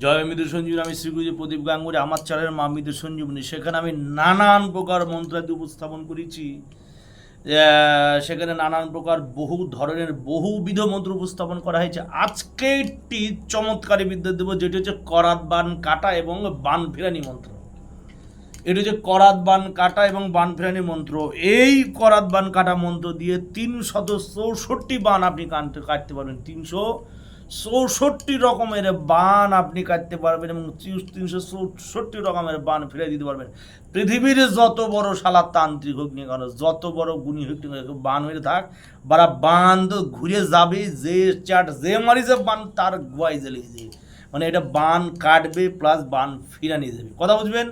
জয় মৃদু সঞ্জীবনী। আমি শ্রীগুরু প্রদীপ গাঙ্গুলি, আমার চ্যানেলের মা মৃদু সঞ্জীবনী। সেখানে আমি নানান প্রকার মন্ত্রাদি উপস্থাপন করেছি। সেখানে নানান প্রকার বহু ধরনের বহুবিধ মন্ত্র উপস্থাপন করা হয়েছে। আজকে একটি চমৎকারী বিদ্যা দেব, যেটি হচ্ছে করাত বান কাটা এবং বান ফেরানি মন্ত্র। এটি হচ্ছে করাত বান কাটা এবং বান ফেরানি মন্ত্র। এই করাত বান কাটা মন্ত্র দিয়ে 364 বান আপনি কাটতে পারবেন। 364 রকমের বান আপনি কাটতে পারবেন এবং 364 রকমের বান ফিরে দিতে পারবেন। পৃথিবীর যত বড় শালা তান্ত্রিক হোক না কেন, যত বড় গুণী হোক না কেন, বান মেরে থাক, বারা বান তো ঘুরে যাবে। যে চাট যে মারিছে বান তার গোয়াই জ্বেলে যাবে। মানে এটা বান কাটবে প্লাস বান ফিরা নিয়ে যাবে। কথা বুঝবেন?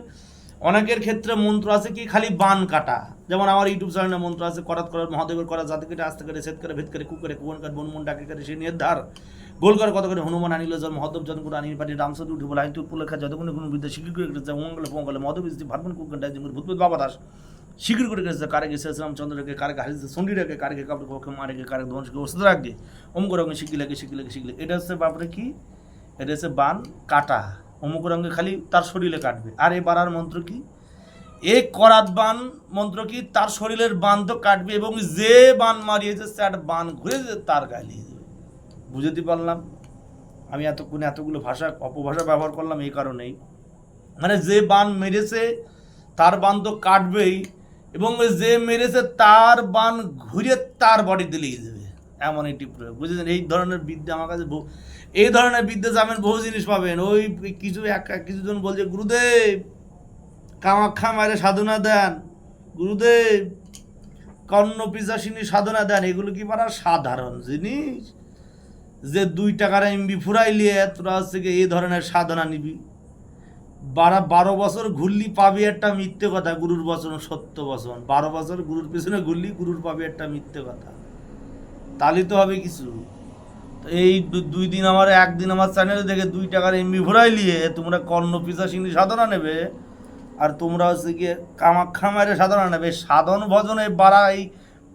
অনেকের ক্ষেত্রে মন্ত্র আছে কি খালি বান কাটা, যেমন আমার ইউটিউব চ্যানেলে মন্ত্র আছে করাত করার মহাদেবের করা, জাতি কেটে আস্তে করে সেত করে ভেদ করে কুকরে কুবন কাট বনমন ডাকে করে সে নির্ধার গোল করে কত করে হনুমান আনিল জল মহাদেব যত করে আনিল পাটি রামসদ উঠে বলে আইতু পুলেখা যতক্ষণ কোনো বিদ্যা শিখির করে গেছে মঙ্গলে পঙ্গলে মহাদেব ইস্তি ভাবন কুকন ডাই ভূতভূত বাবা দাস শিখির করে গেছে কারে গেছে রামচন্দ্রকে কারে হারিয়েছে সন্ডিরাকে কারে কাপড় পক্ষে মারেকে কারে ধ্বংসকে ওষুধ রাখবে অমুক রঙে শিখলে শিখলে এটা হচ্ছে বাপরে কি, এটা হচ্ছে বান কাটা। অমুক রঙে খালি তার শরীরে কাটবে। আর এই বাড়ার মন্ত্র কি, এই করাত বান মন্ত্র কি তার শরীরের বান তো কাটবে এবং যে বান মারিয়েছে তার বান ঘুরে তার গায়ে লেগে যাবে। বুঝতে পারলাম? আমি এতক্ষণে এতগুলো ভাষা অপভাষা ব্যবহার করলাম এই কারণেই, মানে যে বান মেরেছে তার বান তো কাটবেই এবং যে মেরেছে তার বান ঘুরে তার বডিতে লেগে যাবে, এমন একটি প্রয়োগ। বুঝেছেন? এই ধরনের বিদ্যা আমার কাছে এই ধরনের বিদ্যা যাবেন বহু জিনিস পাবেন। ওই কিছুজন বলছে গুরুদেব কামাখ্যা মায়ের সাধনা দেন, গুরুদেব কর্ণ পিশাচিনী সাধনা দেন। এগুলো কি পারা সাধারণ জিনিস যে 2 টাকার এমবি ফুরাইলিয়ে তোরা হচ্ছে এই ধরনের সাধনা নিবি? 12 বছর ঘুরলি পাবি একটা মিথ্যে কথা, গুরুর বচন সত্য বচন। 12 বছর গুরুর পেছনে ঘুরলি গুরুর পাবি একটা মিথ্যে কথা, তাহলে তো হবে কিছু। এই 2 দিন আমার একদিন আমার চ্যানেলে দেখে 2 টাকার এমবি ফুরাইলিয়ে তোমরা কর্ণ পিশাচিনী সাধনা নেবে আর তোমরা হচ্ছে গিয়ে কামাখ্যা মায়ের সাধনা নেবে। সাধন ভজনে বাড়া এই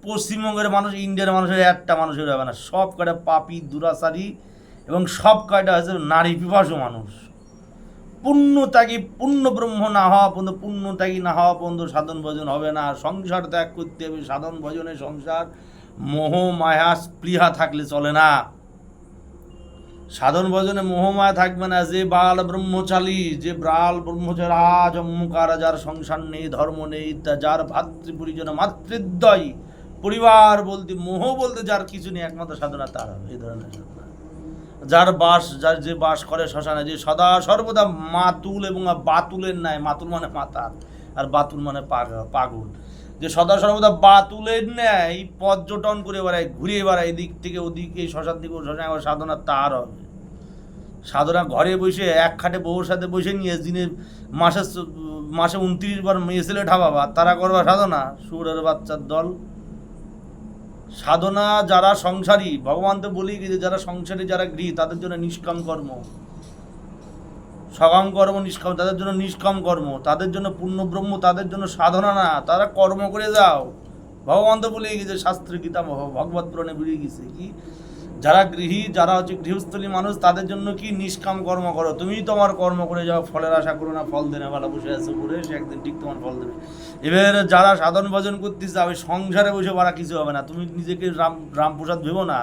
পশ্চিমবঙ্গের মানুষ, ইন্ডিয়ার মানুষের একটা মানুষের হবে না। সব কয়টা পাপি দুরাচারী এবং সব কয়টা হচ্ছে নারী পিপাসু মানুষ। পুণ্যত্যাগী, পূর্ণ ব্রহ্ম না হওয়া পর্যন্ত, পুণ্যত্যাগী না হওয়া পর্যন্ত সাধন ভজন হবে না। সংসার ত্যাগ করতে হবে। সাধন ভজনে সংসার মোহ মায়া স্পৃহা থাকলে চলে না। সাধন ভজনে মোহমায়া থাকবে না। যে বাল ব্রহ্মচারী, যে ব্রাল ব্রহ্মচারী আজ অম্মকার, যার সংসার নেই ধর্ম নেই, যার ভাতৃপরিজন মাতৃদ্বয় পরিবার বলতে মোহ বলতে যার কিছু নেই, একমাত্র সাধনা তার হবে। এই ধরনের সাধনা যার যে বাস করে শ্মশানে, যে সদা সর্বদা মাতুল এবং বাতুলের ন্যায়, মাতুল মানে মাতার আর বাতুল মানে পাগল, যে সদা সর্বদা বাতুলের ন্যায় পর্যটন করে বেড়ায়, ঘুরে বেড়ায় এদিক থেকে ওদিক, এই শ্মশান থেকে শ্মশানে, আবার সাধনা তার হবে। সাধনা ঘরে বসে এক খাটে বউর সাথে বসে নিয়ে দিনে মাসে 29 বার মেয়ে ছেলে ঠাবাবা, তারা করবা সাধনা? সুরের বাচ্চার দল। সাধনা যারা সংসারী, ভগবান তো বলেই গেছে যারা সংসারী, যারা গৃহী, তাদের জন্য নিষ্কাম কর্ম, সকাম কর্ম নিষ্কাম, তাদের জন্য নিষ্কাম কর্ম, তাদের জন্য পূর্ণ ব্রহ্ম, তাদের জন্য সাধনা না, তারা কর্ম করে যাও। ভগবান তো বলেই গেছে, শাস্ত্রে গীতা ভগবত পুরাণে বেরিয়ে গেছে কি, যারা গৃহী, যারা হচ্ছে গৃহস্থলী মানুষ, তাদের জন্য কি নিষ্কাম কর্ম করো। তুমি তোমার কর্ম করে যাও, ফলের আশা করো না, ফল দেনে ভালো বসে আছে করে, সে একদিন ঠিক তোমার ফল দেবে। এবার যারা সাধন ভজন করতে যাবে, সংসারে বসে বাড়া কিছু হবে না। তুমি নিজেকে রামপ্রসাদ ভেবো না,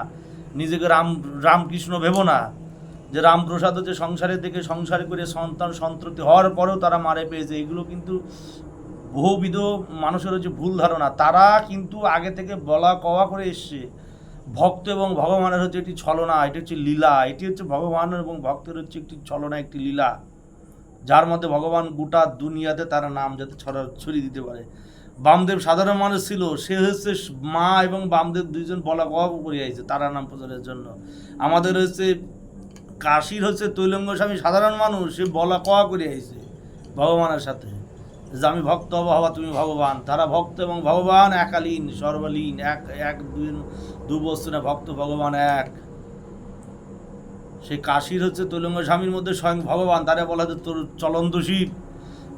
নিজেকে রামকৃষ্ণ ভেবো না, যে রামপ্রসাদ হচ্ছে সংসারে থেকে সংসার করে সন্তান সন্ততি হওয়ার পরেও তারা মারে পেয়েছে। এগুলো কিন্তু বহুবিধ মানুষের হচ্ছে ভুল ধারণা। তারা কিন্তু আগে থেকে বলা কওয়া করে এসছে। ভক্ত এবং ভগবানের হচ্ছে একটি ছলনা, এটি হচ্ছে লীলা। এটি হচ্ছে ভগবানের এবং ভক্তের হচ্ছে একটি ছলনা, একটি লীলা, যার মধ্যে ভগবান গোটা দুনিয়াতে তারা নাম যাতে ছড়িয়ে দিতে পারে। বামদেব সাধারণ মানুষ ছিল, সে হচ্ছে মা এবং বামদেব দুইজন বলা কওয়া করে আইছে তারা নাম প্রচারের জন্য। আমাদের হচ্ছে কাশীর হচ্ছে তৈলঙ্গ স্বামী সাধারণ মানুষ, সে বলা কওয়া করে আইছে ভগবানের সাথে যে আমি ভক্ত হব, হবা তুমি ভগবান। তারা ভক্ত এবং ভগবান একালীন, সর্বলীন, এক দু বস্তু না, ভক্ত ভগবান এক। সেই কাশীর হচ্ছে তৈলঙ্গ স্বামীর মধ্যে স্বয়ং ভগবান, তারা বলা যে তোর চলন্ত শিব।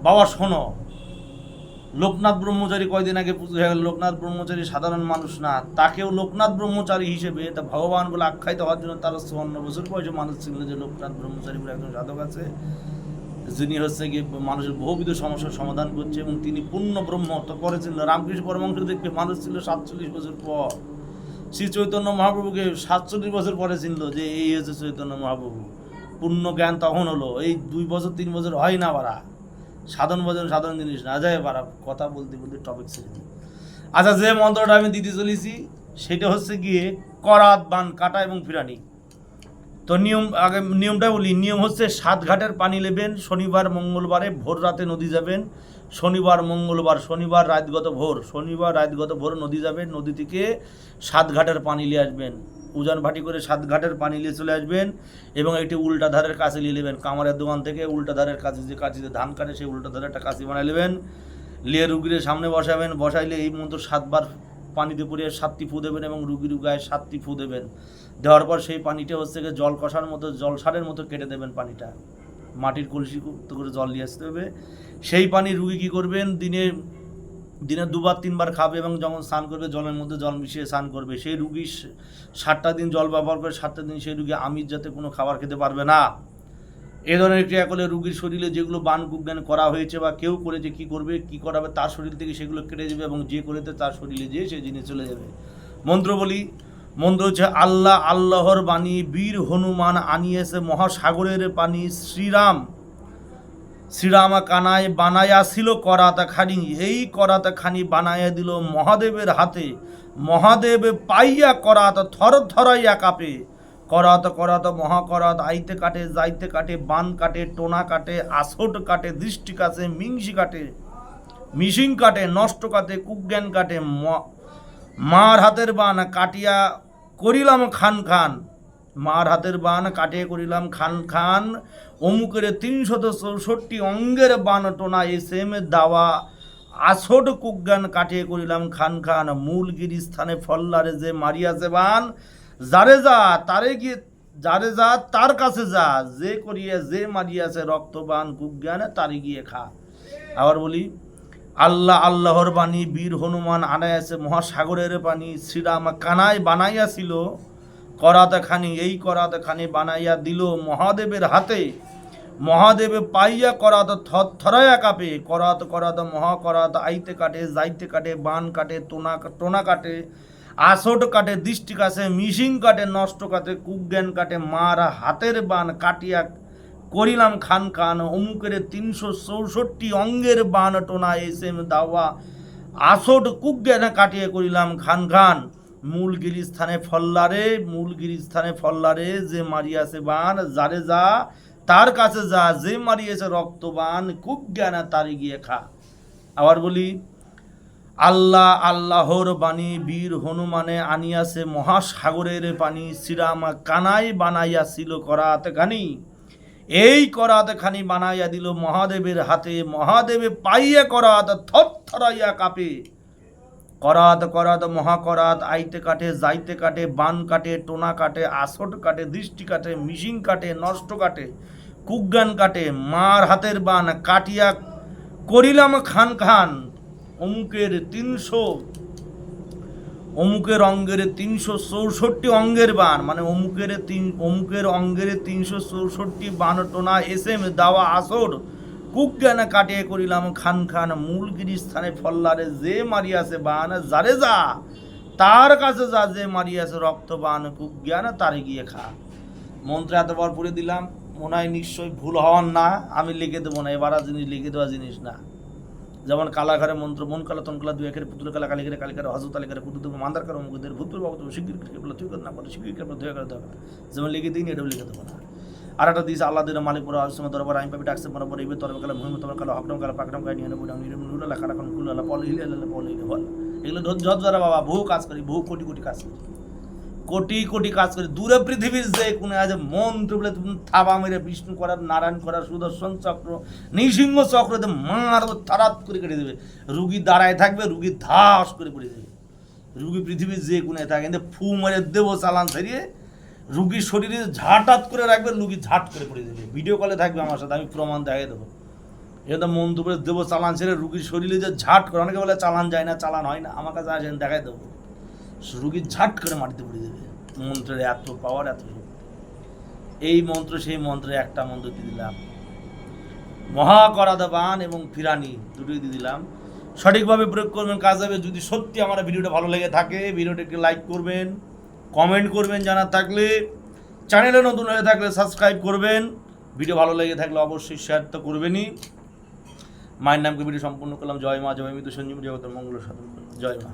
বাবা শোনো, লোকনাথ ব্রহ্মচারী কয়দিন আগে পুজো হয়ে গেল। লোকনাথ ব্রহ্মচারী সাধারণ মানুষ না, তাকেও লোকনাথ ব্রহ্মচারী হিসেবে তা ভগবান বলে আখ্যায়িত হওয়ার জন্য তার 54 বছর বয়সে মানুষ ছিল যে লোকনাথ ব্রহ্মচারী বলে একজন সাধক আছে, যিনি হচ্ছে গিয়ে মানুষের বহুবিধ সমস্যার সমাধান করছে, এবং তিনি পূর্ণ ব্রহ্ম তো পরে ছিল। রামকৃষ্ণ পরমহংস দেখবে মানুষ ছিল 47 বছর পর, শ্রী চৈতন্য মহাপ্রভুকে 47 বছর পরে ছিল যে এই হচ্ছে চৈতন্য মহাপ্রভু। পূর্ণ জ্ঞান তখন হলো, এই 2 বছর 3 বছর হয় না বাড়া। সাধন ভজন সাধারণ জিনিস না যায় বাড়া, কথা বলতে বলতে টপিক ছেড়ে দিই। আচ্ছা, যে মন্ত্রটা আমি দিতে চলেছি সেটা হচ্ছে গিয়ে করাত, বান, কাটা এবং ফিরানি। তো নিয়মটা বলি। নিয়ম হচ্ছে 7 ঘাটের পানি নেবেন, শনিবার মঙ্গলবারে ভোর রাতে নদী যাবেন, শনিবার রাতগত ভোর নদী যাবেন, নদী থেকে 7 ঘাটের পানি নিয়ে আসবেন, উজান ভাটি করে 7 ঘাটের পানি নিয়ে চলে আসবেন, এবং একটি উল্টা ধারের কাছে নিয়ে নেবেন। কামারের দোকান থেকে উল্টা ধারের কাছে, যে কাঁচিতে ধান কাটে সেই উল্টা ধারে একটা কাঁচি বানাই নেবেন, নিয়ে রুগীর সামনে বসাবেন। বসাইলে এই মন্ত্র 7 বার পানিতে পরিয়ে 7টি ফু দেবেন এবং রুগীর গায়ে 7টি ফু দেবেন। দেওয়ার পর সেই পানিটা হচ্ছে গিয়ে জল কষার মতো, জলসারের মতো কেটে দেবেন পানিটা। মাটির কলসি করে জল নিয়ে আসতে হবে। সেই পানি রুগী কী করবেন, দিনে 2বার 3বার খাবে, এবং যখন স্নান করবে জলের মধ্যে জল মিশিয়ে স্নান করবে। সেই রুগী 7টা দিন জল ব্যবহার করে, 7টা দিন সেই রুগী আমিষ যাতে কোনো খাবার খেতে পারবে না। এ ধরনের ক্রিয়া করলে রুগীর শরীরে যেগুলো বান কুজ্ঞান করা হয়েছে বা কেউ করেছে, কী করবে কী করাবে, তার শরীর থেকে সেগুলো কেটে যাবে, এবং যে করেছে তার শরীরে যেয়ে সেই জিনিস চলে যাবে। মন্ত্র বলি। মন্ত্র হচ্ছে আল্লাহ আল্লাহর বাণী, বীর হনুমান আনিয়েছে মহাসাগরের পানি, শ্রীরাম কানায় বানায়া ছিল করাতা খানি, এই করাতা খানি বানায়া দিল মহাদেবের হাতে, মহাদেব পাইয়া করাত থর থরাইয়া কাঁপে, করাত মহাকরাত আইতে কাটে যাইতে কাটে, বান কাটে টোনা কাটে, আসট কাটে, দৃষ্টি কাটে, মিশিং কাটে, নষ্ট কাটে, কুজ্ঞান কাটে, মার হাতের বান কাটিয়া করিলাম খান, মার হাতের বান কাটিয়ে করিলাম খান, অমুকের 364 অঙ্গের বান টোনা এসেম দাওয়া, আসট কুজ্ঞান কাটিয়ে করিলাম খান, মূল গিরিস্থানে ফল্লারে যে মারিয়াছে বান, যারে যা তার কাছে যা, যে করিয়া যে মারিয়াছে রক্তবান কুজ্ঞান তারে গিয়ে খা। আবার বলি। আল্লাহ আল্লাহর বাণী, বীর হনুমান আনায়াছে মহাসাগরের পানি, শ্রীরাম কানায় বানাইয়াছিল করাতে খানি, এই করাতে খানি বানাইয়া দিল মহাদেবের হাতে, মহাদেবে পাইয়া করাত থরাইয়া কাঁপে, করাত মহাকরাত আইতে কাটে যাইতে কাটে, বান কাটে টোনা কাটে, আসট কাটে, দৃষ্টি কাটে, মিশিং কাটে, নষ্ট কাটে, কুজ্ঞান কাটে, মার হাতের বান কাটিয়া করিলাম খান, অমুকের 364 অঙ্গের বান টোনা এসেম দাওয়া, আসট কুজ্ঞান কাটিয়ে করিলাম খান, মূল গিরিস্থানে ফল্লারে যে মারিয়াছে বান, যারে যা তার কাছে যা, যে মারিয়েছে রক্তবান কুজ্ঞান তারে গিয়ে খা। আবার বলি। আল্লাহ আল্লাহর বাণী, বীর হনুমানে আনিয়াছে মহাসাগরের পানি, শ্রীরাম কানাই বানাইয়াছিল করাতে খানি, এই করাত খানি বানাইয়া দিল মহাদেবের হাতে, মহাদেবে পাইয়া করাত থরথরাইয়া কাঁপে, করাত মহাকরাত আইতে কাটে যাইতে কাটে, বান কাটে টোনা কাটে, আসট কাটে, দৃষ্টি কাটে, মিশিং কাটে, নষ্ট কাটে, কুজ্ঞান কাটে, মার হাতের বান কাটিয়া করিলাম খান, অমুকের অঙ্গের 364 অঙ্গের বান, মানে অমুকের অঙ্গের 364 বান টোনা এসেম দাওয়া, আসর কুজ্ঞান কাটিয়ে করিলাম খান, মূল গিরিস্থানে ফল্লারে যে মারিয়াছে বান, যারে যা তার কাছে যা, যে মারিয়াছে রক্তবান কুজ্ঞান তারে গিয়ে খা। মন্ত্র এতবার পড়ে দিলাম, মনে হয় নিশ্চয়ই ভুল হওয়ার না, আমি লিখে দেবো না, এবার জিনিস লিখে দেওয়া জিনিস না। যেমন কালাঘরে মন্ত্র, মন কালা তনকালা 2 একের পুতুল কালা কালিঘরে কালিঘরে হজরত আলিঘরে পুতুল মান্দার কারো মুখদের ভূতপুর বাবু শিগগির কেবল তুই না বলে শিগগির কেবল তুই করে দেবে, যেমন লিখে দিন এটাও লিখে দেবো না। আর একটা দিস আল্লাহ দিন মালিক পুরো আসমা দরবার আমি পাবি ডাকছে মনে পড়ে ইবে তরবে কালা মুহিম তোমার কালা হকরম কালা পাকরম কালা নিয়ে নেবো নিরম নুরা লেখা রাখন কুল আল্লাহ পল হিলে আল্লাহ পল হিলে বল, এগুলো ধৈর্য ধরা বাবা, বহু কাজ করি, বহু কোটি কাজ করি, কোটি কাজ করি। দূরে পৃথিবীর যে কোনে আছে মন্ত্র বলে তুমি থাবা মেরে বিষ্ণু করার, নারায়ণ করার, সুদর্শন চক্র, নৃসিংহ চক্রতে মার তারাত করে কেটে দেবে, রুগী দাঁড়ায় থাকবে, রুগী ধাস করে পড়ে যাবে। রুগী পৃথিবীর যে কোনে থাকে কিন্তু ফু মেরে দেবো চালান ছাড়িয়ে, রুগীর শরীরে ঝাঁটাত করে রাখবে, রুগী ঝাট করে পড়ে যাবে। ভিডিও কলে থাকবে আমার সাথে, আমি প্রমাণ দেখাই দেবো। এটা মন্ত্র করে দেবো, চালান ছেড়ে রুগীর শরীরে যে ঝাট করে, অনেকে বলে চালান যায় না, চালান হয় না, আমার কাছে আসেন দেখাই দেবো, রুগীর ঝাট করে মাটিতে পড়ে দেবে। মন্ত্রের এত পাওয়ার, এত শক্তি। এই মন্ত্র সেই মন্ত্রে একটা মন্ত্র দিয়ে দিলাম, মহাকরাদ বান এবং ফিরানি দুটোই দিয়ে দিলাম। সঠিকভাবে প্রয়োগ করবেন, কাজ হবে। যদি সত্যি আমার ভিডিওটা ভালো লেগে থাকে, ভিডিওটাকে লাইক করবেন, কমেন্ট করবেন জানার থাকলে, চ্যানেলে নতুন হয়ে থাকলে সাবস্ক্রাইব করবেন, ভিডিও ভালো লেগে থাকলে অবশ্যই শেয়ার তো করবেনই। মায়ের নামকে ভিডিও সম্পূর্ণ করলাম। জয় মা, জয় মৃত্যু সঞ্জীব, জগতের মঙ্গল সাধন। জয় মা।